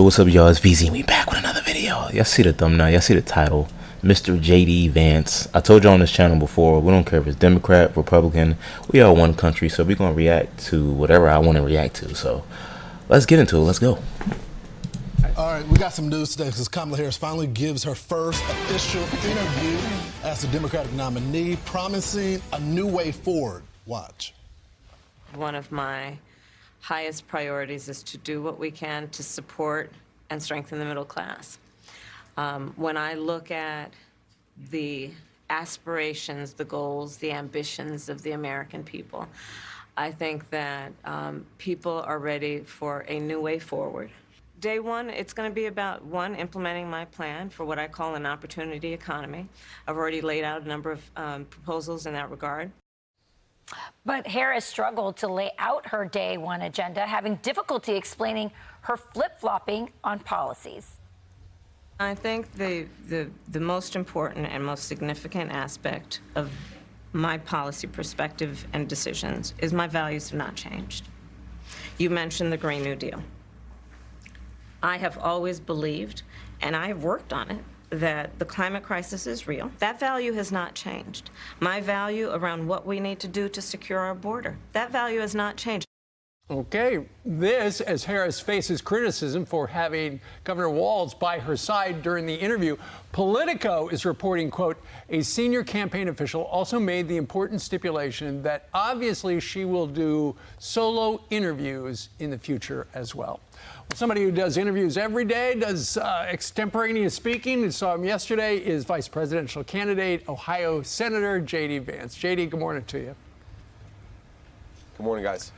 What's up, y'all? It's VZ. We back with another video. Y'all see the thumbnail, y'all see the title. Mr. JD Vance. I told you on this channel before, we don't care if it's Democrat, Republican, we are one country, so we're gonna react to whatever I want to react to. So let's get into it. Let's go. All right, we got some news today because Kamala Harris finally gives her first official interview as the Democratic nominee, promising a new way forward. Watch. One of my highest priorities is to do what we can to support and strengthen the middle class. When I look at the aspirations, the goals, the ambitions of the American people, I think that people are ready for a new way forward. Day one, it's going to be about, one, implementing my plan for what I call an opportunity economy. I've already laid out a number of proposals in that regard. But Harris struggled to lay out her day one agenda, having difficulty explaining her flip-flopping on policies. I think the most important and most significant aspect of my policy perspective and decisions is my values have not changed. You mentioned the Green New Deal. I have always believed, and I have worked on it, that the climate crisis is real. That value has not changed. My value around what we need to do to secure our border, that value has not changed. Okay, this as Harris faces criticism for having Governor Walz by her side during the interview. Politico is reporting, quote, a senior campaign official also made the important stipulation that obviously she will do solo interviews in the future as well. Somebody who does interviews every day, does extemporaneous speaking, we saw him yesterday, is vice presidential candidate, Ohio Senator JD Vance. JD, good morning to you. Good morning, guys.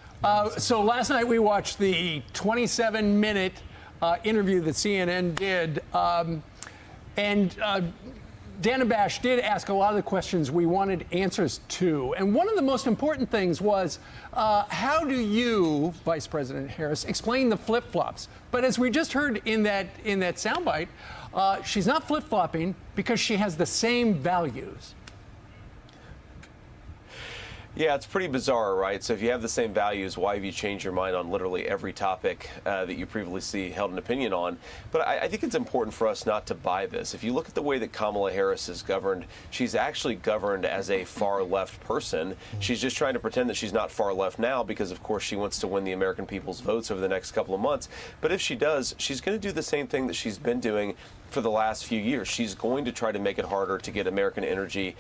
So last night we watched the 27-minute interview that CNN did, and Dana Bash did ask a lot of the questions we wanted answers to. And one of the most important things was, how do you, Vice President Harris, explain the flip-flops? But as we just heard in that soundbite, she's not flip-flopping because she has the same values. Yeah, it's pretty bizarre, right? So if you have the same values, why have you changed your mind on literally every topic that you previously held an opinion on? But I think it's important for us not to buy this. If you look at the way that Kamala Harris is governed, she's actually governed as a far-left person. She's just trying to pretend that she's not far-left now because, of course, she wants to win the American people's votes over the next couple of months. But if she does, she's going to do the same thing that she's been doing for the last few years. She's going to try to make it harder to get American energy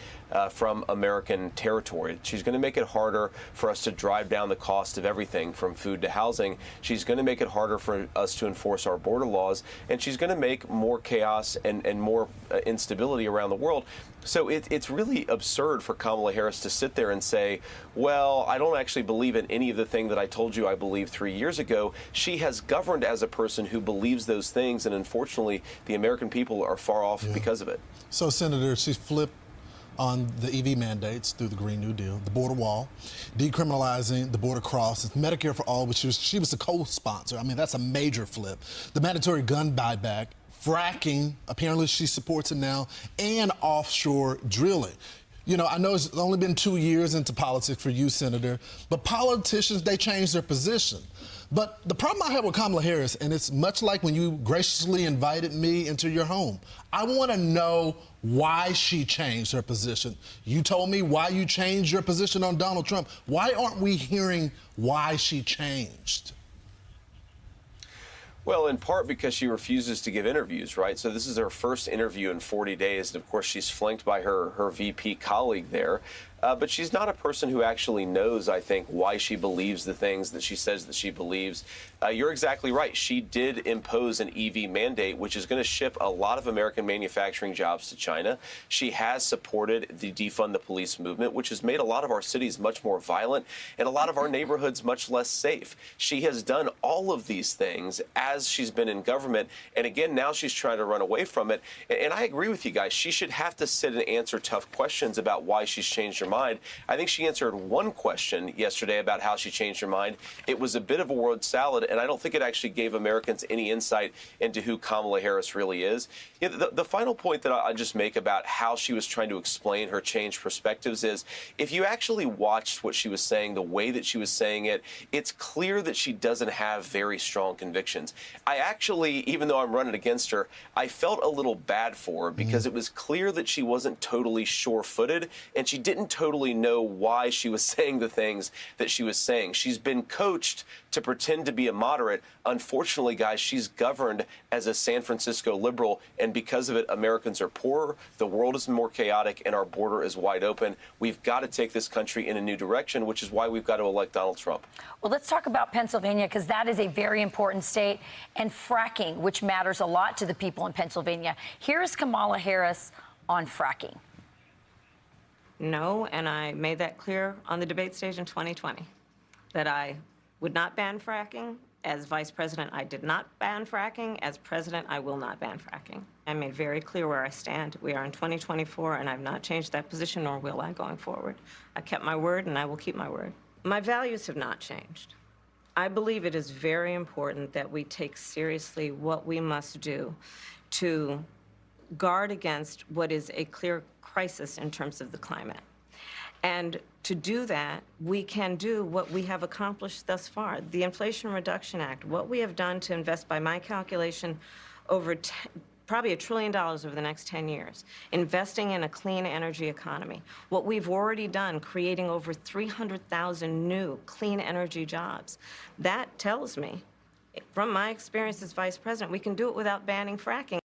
from American territory. She's going to make it harder for us to drive down the cost of everything from food to housing. She's going to make it harder for us to enforce our border laws, and she's going to make more chaos and more instability around the world. So it's really absurd for Kamala Harris to sit there and say, well, I don't actually believe in any of the thing that I told you I believed 3 years ago. She has governed as a person who believes those things, and unfortunately, the American people are far off because of it. So, Senator, she flipped on the EV mandates through the Green New Deal, the border wall, decriminalizing the border cross, Medicare for all, which she was the co-sponsor. I mean, that's a major flip. The mandatory gun buyback, fracking, apparently she supports it now, and offshore drilling. You know, I know it's only been 2 years into politics for you, Senator, but politicians, they change their position. But the problem I have with Kamala Harris, and it's much like when you graciously invited me into your home, I want to know why she changed her position. You told me why you changed your position on Donald Trump. Why aren't we hearing why she changed? Well, in part because she refuses to give interviews, right? So this is her first interview in 40 days. And of course, she's flanked by her VP colleague there. But she's not a person who actually knows, I think, why she believes the things that she says that she believes. You're exactly right. She did impose an EV mandate, which is going to ship a lot of American manufacturing jobs to China. She has supported the defund the police movement, which has made a lot of our cities much more violent and a lot of our neighborhoods much less safe. She has done all of these things as she's been in government. And again, now she's trying to run away from it. And I agree with you guys. She should have to sit and answer tough questions about why she's changed her mind. I think she answered one question yesterday about how she changed her mind. It was a bit of a word salad, and I don't think it actually gave Americans any insight into who Kamala Harris really is. The final point that I just make about how she was trying to explain her changed perspectives is, if you actually watched what she was saying, the way that she was saying it, it's clear that she doesn't have very strong convictions. I actually, even though I'm running against her, I felt a little bad for her because it was clear that she wasn't totally sure-footed and she didn't totally know why she was saying the things that she was saying. She's been coached to pretend to be a moderate. Unfortunately, guys, she's governed as a San Francisco liberal, and because of it, Americans are poorer, the world is more chaotic, and our border is wide open. We've got to take this country in a new direction, which is why we've got to elect Donald Trump. Well, let's talk about Pennsylvania, because that is a very important state, and fracking, which matters a lot to the people in Pennsylvania. Here's Kamala Harris on fracking. No, and I made that clear on the debate stage in 2020, that I would not ban fracking. As vice president, I did not ban fracking. As president, I will not ban fracking. I made very clear where I stand. We are in 2024, and I've not changed that position, nor will I going forward. I kept my word, and I will keep my word. My values have not changed. I believe it is very important that we take seriously what we must do to guard against what is a clear crisis in terms of the climate. And to do that, we can do what we have accomplished thus far. The Inflation Reduction Act, what we have done to invest, by my calculation, over probably $1 trillion over the next 10 years, investing in a clean energy economy. What we've already done, creating over 300,000 new clean energy jobs. That tells me, from my experience as vice president, we can do it without banning fracking.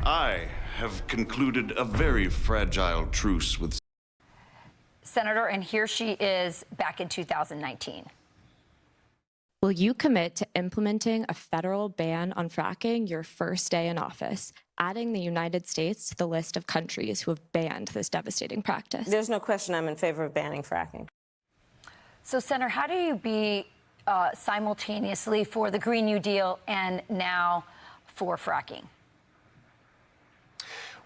I have concluded a very fragile truce with Senator, and here she is back in 2019. Will you commit to implementing a federal ban on fracking your first day in office, adding the United States to the list of countries who have banned this devastating practice? There's no question I'm in favor of banning fracking. So, Senator, how do you be simultaneously for the Green New Deal and now for fracking?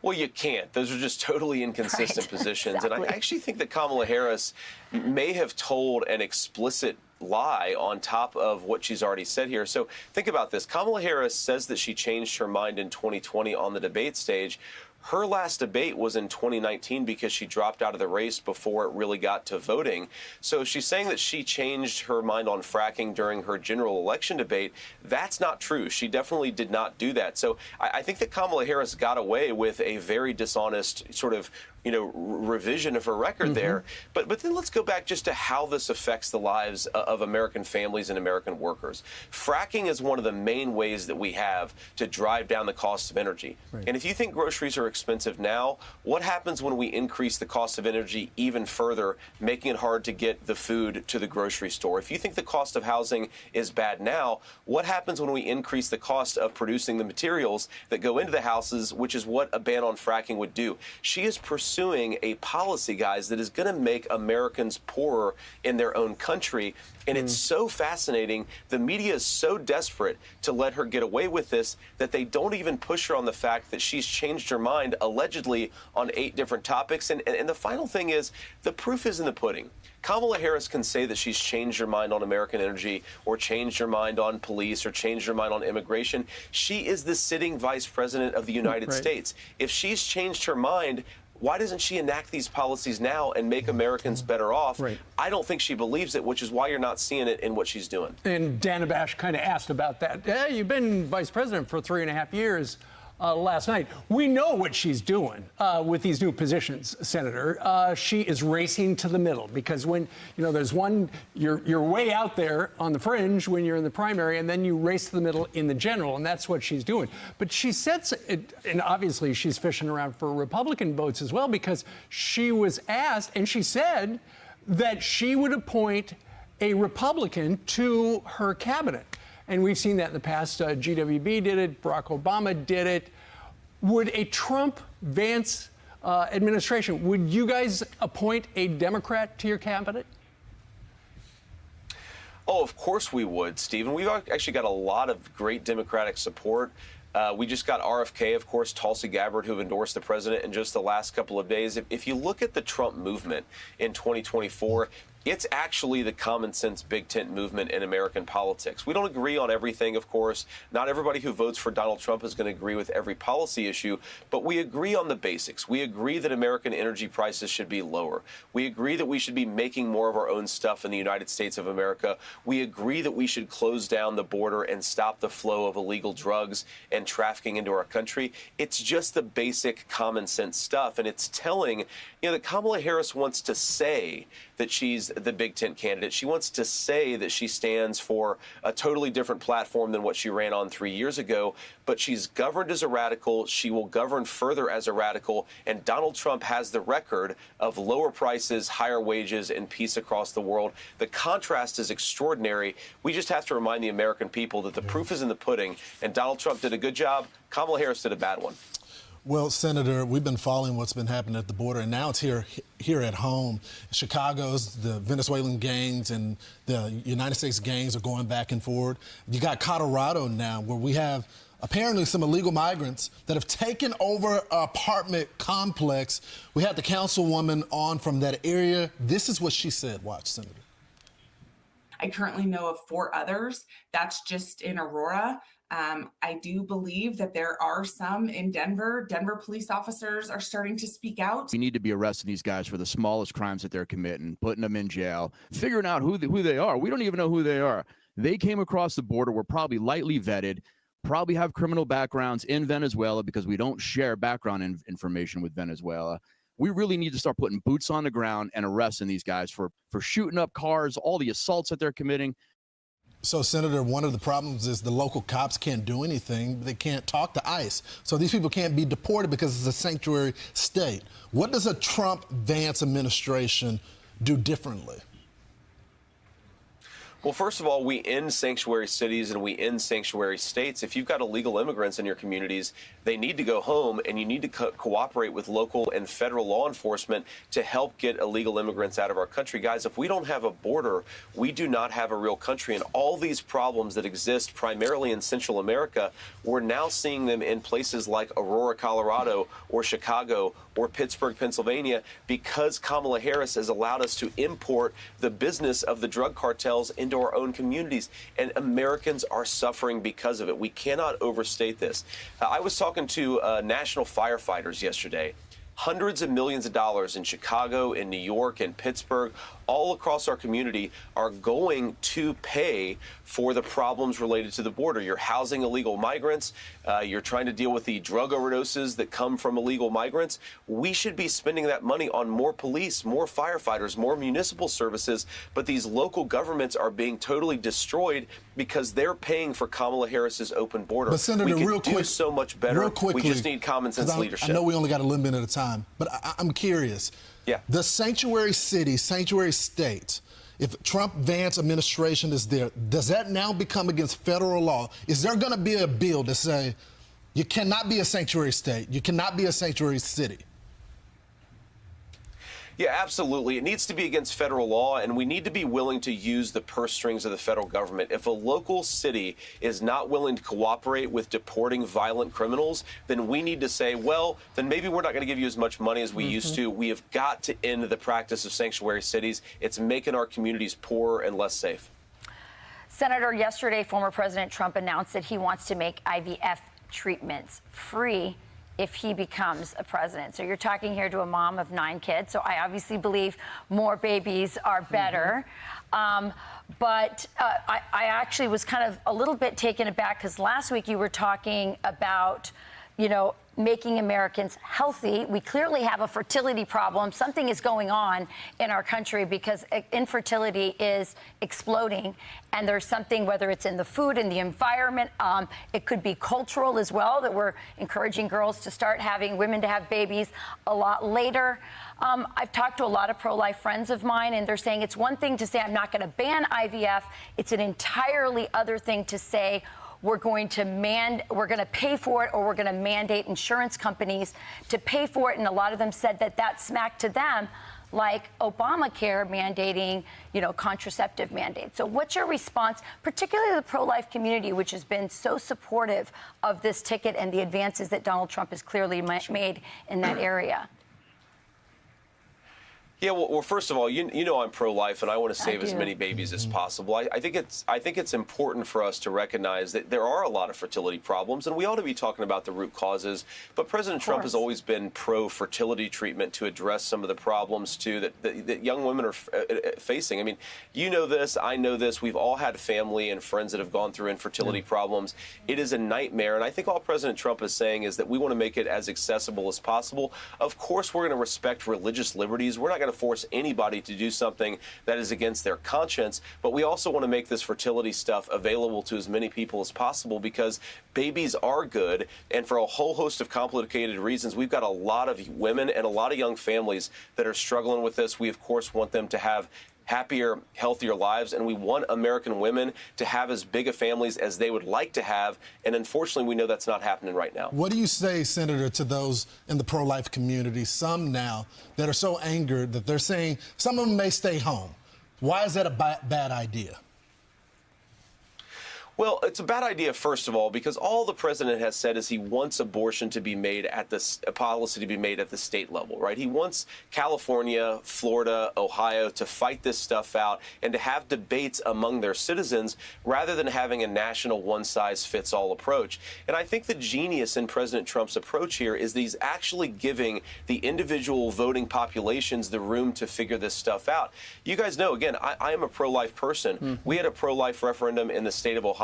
Well, you can't. Those are just totally inconsistent positions. Exactly. And I actually think that Kamala Harris may have told an explicit lie on top of what she's already said here. So think about this. Kamala Harris says that she changed her mind in 2020 on the debate stage. Her last debate was in 2019 because she dropped out of the race before it really got to voting. So she's saying that she changed her mind on fracking during her general election debate. That's not true. She definitely did not do that. So I think that Kamala Harris got away with a very dishonest sort of revision of her record there. But then let's go back just to how this affects the lives of American families and American workers. Fracking is one of the main ways that we have to drive down the cost of energy. Right. And if you think groceries are expensive now, what happens when we increase the cost of energy even further, making it hard to get the food to the grocery store? If you think the cost of housing is bad now, what happens when we increase the cost of producing the materials that go into the houses, which is what a ban on fracking would do? She is pursuing a policy, guys, that is going to make Americans poorer in their own country. And it's so fascinating. The media is so desperate to let her get away with this that they don't even push her on the fact that she's changed her mind, allegedly, on 8 different topics. And the final thing is, the proof is in the pudding. Kamala Harris can say that she's changed her mind on American energy or changed her mind on police or changed her mind on immigration. She is the sitting vice president of the United States. If she's changed her mind, why doesn't she enact these policies now and make Americans better off? Right. I don't think she believes it, which is why you're not seeing it in what she's doing. And Dana Bash kind of asked about that. You've been vice president for 3.5 years. Last night. We know what she's doing with these new positions, Senator. She is racing to the middle because when, there's one, you're way out there on the fringe when you're in the primary, and then you race to the middle in the general, and that's what she's doing. But she said, and obviously she's fishing around for Republican votes as well, because she was asked, and she said that she would appoint a Republican to her cabinet. And we've seen that in the past. GWB did it. Barack Obama did it. Would a Trump-Vance administration, would you guys appoint a Democrat to your cabinet? Oh, of course we would, Stephen. We've actually got a lot of great Democratic support. We just got RFK, of course, Tulsi Gabbard, who have endorsed the president in just the last couple of days. If you look at the Trump movement in 2024, it's actually the common sense big tent movement in American politics. We don't agree on everything, of course. Not everybody who votes for Donald Trump is going to agree with every policy issue, but we agree on the basics. We agree that American energy prices should be lower. We agree that we should be making more of our own stuff in the United States of America. We agree that we should close down the border and stop the flow of illegal drugs and trafficking into our country. It's just the basic common sense stuff. And it's telling, that Kamala Harris wants to say that she's the big tent candidate. She wants to say that she stands for a totally different platform than what she ran on 3 years ago, but she's governed as a radical. She will govern further as a radical, and Donald Trump has the record of lower prices, higher wages, and peace across the world. The contrast is extraordinary. We just have to remind the American people that the proof is in the pudding, and Donald Trump did a good job. Kamala Harris did a bad one. Well, Senator, we've been following what's been happening at the border, and now it's here at home. Chicago's, the Venezuelan gangs and the United States gangs are going back and forth. You got Colorado now, where we have apparently some illegal migrants that have taken over an apartment complex. We had the councilwoman on from that area. This is what she said. Watch, Senator. I currently know of 4 others. That's just in Aurora. I do believe that there are some in Denver. Denver police officers are starting to speak out. We need to be arresting these guys for the smallest crimes that they're committing, putting them in jail, figuring out who they are. We don't even know who they are. They came across the border, were probably lightly vetted, probably have criminal backgrounds in Venezuela because we don't share background information with Venezuela. We really need to start putting boots on the ground and arresting these guys for shooting up cars, all the assaults that they're committing. So, Senator, one of the problems is the local cops can't do anything. They can't talk to ICE. So these people can't be deported because it's a sanctuary state. What does a Trump-Vance administration do differently? Well, first of all, we end sanctuary cities and we end sanctuary states. If you've got illegal immigrants in your communities, they need to go home, and you need to cooperate with local and federal law enforcement to help get illegal immigrants out of our country. Guys, if we don't have a border, we do not have a real country. And all these problems that exist primarily in Central America, we're now seeing them in places like Aurora, Colorado, or Chicago, or Pittsburgh, Pennsylvania, because Kamala Harris has allowed us to import the business of the drug cartels into our own communities, and Americans are suffering because of it. We cannot overstate this. I was talking to national firefighters yesterday. Hundreds of millions of dollars in Chicago, in New York, in Pittsburgh, all across our community are going to pay for the problems related to the border. You're housing illegal migrants. You're trying to deal with the drug overdoses that come from illegal migrants. We should be spending that money on more police, more firefighters, more municipal services. But these local governments are being totally destroyed because they're paying for Kamala Harris's open border. But Senator, we can real quick, do so much better. Real quickly, we just need common sense leadership. I know we only got a little bit at a time, but I'm curious. Yeah. The sanctuary city, sanctuary state, if Trump-Vance administration is there, does that now become against federal law? Is there going to be a bill to say you cannot be a sanctuary state, you cannot be a sanctuary city? Yeah, absolutely. It needs to be against federal law, and we need to be willing to use the purse strings of the federal government. If a local city is not willing to cooperate with deporting violent criminals, then we need to say, well, then maybe we're not going to give you as much money as we used to. We have got to end the practice of sanctuary cities. It's making our communities poorer and less safe. Senator, yesterday, former President Trump announced that he wants to make IVF treatments free if he becomes a president. So you're talking here to a mom of 9 kids. So I obviously believe more babies are better. But I actually was kind of a little bit taken aback because last week you were talking about, making Americans healthy. We clearly have a fertility problem. Something is going on in our country because infertility is exploding. And there's something, whether it's in the food, in the environment, it could be cultural as well, that we're encouraging girls to start having, women to have babies a lot later. I've talked to a lot of pro-life friends of mine, and they're saying it's one thing to say, I'm not going to ban IVF. It's an entirely other thing to say, we're going to pay for it, or we're going to mandate insurance companies to pay for it. And a lot of them said that smacked to them like Obamacare mandating, contraceptive mandates. So what's your response, particularly the pro-life community, which has been so supportive of this ticket and the advances that Donald Trump has clearly made in that area? Yeah, well, first of all, you know I'm pro-life, and I want to save as many babies as possible. I think it's important for us to recognize that there are a lot of fertility problems, and we ought to be talking about the root causes. But President Trump has always been pro-fertility treatment to address some of the problems too that young women are facing. I mean, you know this, I know this. We've all had family and friends that have gone through infertility problems. It is a nightmare, and I think all President Trump is saying is that we want to make it as accessible as possible. Of course, we're going to respect religious liberties. We're not going to force anybody to do something that is against their conscience, but we also want to make this fertility stuff available to as many people as possible, because babies are good, and for a whole host of complicated reasons, we've got a lot of women and a lot of young families that are struggling with this. We, of course, want them to have happier, healthier lives, and we want American women to have as big a families as they would like to have, and unfortunately we know that's not happening right now. What do you say, Senator, to those in the pro-life community, some now that are so angered that they're saying some of them may stay home? Why is that a bad idea? Well, it's a bad idea, first of all, because all the president has said is he wants abortion to be made at a policy to be made at the state level, right? He wants California, Florida, Ohio to fight this stuff out and to have debates among their citizens rather than having a national one-size-fits-all approach. And I think the genius in President Trump's approach here is that he's actually giving the individual voting populations the room to figure this stuff out. You guys know, again, I am a pro-life person. We had a pro-life referendum in the state of Ohio.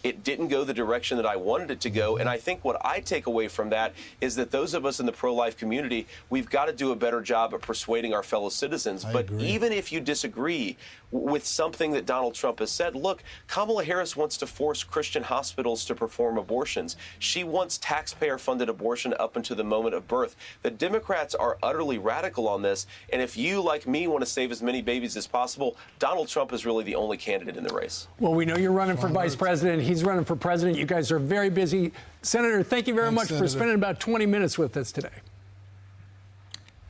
It didn't go the direction that I wanted it to go, and I think what I take away from that is that those of us in the pro-life community, we've got to do a better job of persuading our fellow citizens. But even if you disagree with something that Donald Trump has said, look, Kamala Harris wants to force Christian hospitals to perform abortions. She wants taxpayer-funded abortion up until the moment of birth. The Democrats are utterly radical on this, and if you, like me, want to save as many babies as possible, Donald Trump is really the only candidate in the race. Well, we know you're running for vice president. He's running for president. You guys are very busy. Senator, thank you very much for spending about 20 minutes with us today.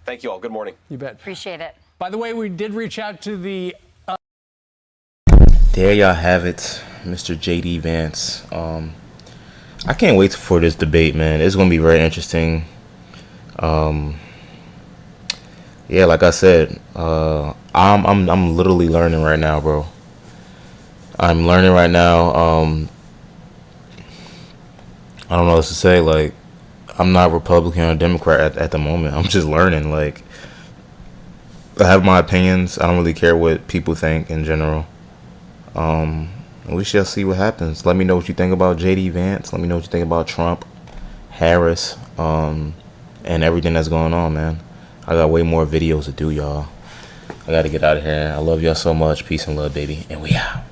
Thank you all. Good morning. You bet. Appreciate it. By the way, we did reach out to the... There y'all have it, Mr. J.D. Vance. I can't wait for this debate, man. It's going to be very interesting. Yeah, like I said, I'm literally learning right now, bro. I'm learning right now. I don't know what to say. Like, I'm not Republican or Democrat at the moment. I'm just learning. Like, I have my opinions. I don't really care what people think in general. We shall see what happens. Let me know what you think about J.D. Vance. Let me know what you think about Trump, Harris, and everything that's going on, man. I got way more videos to do, y'all. I got to get out of here. I love y'all so much. Peace and love, baby. And we out.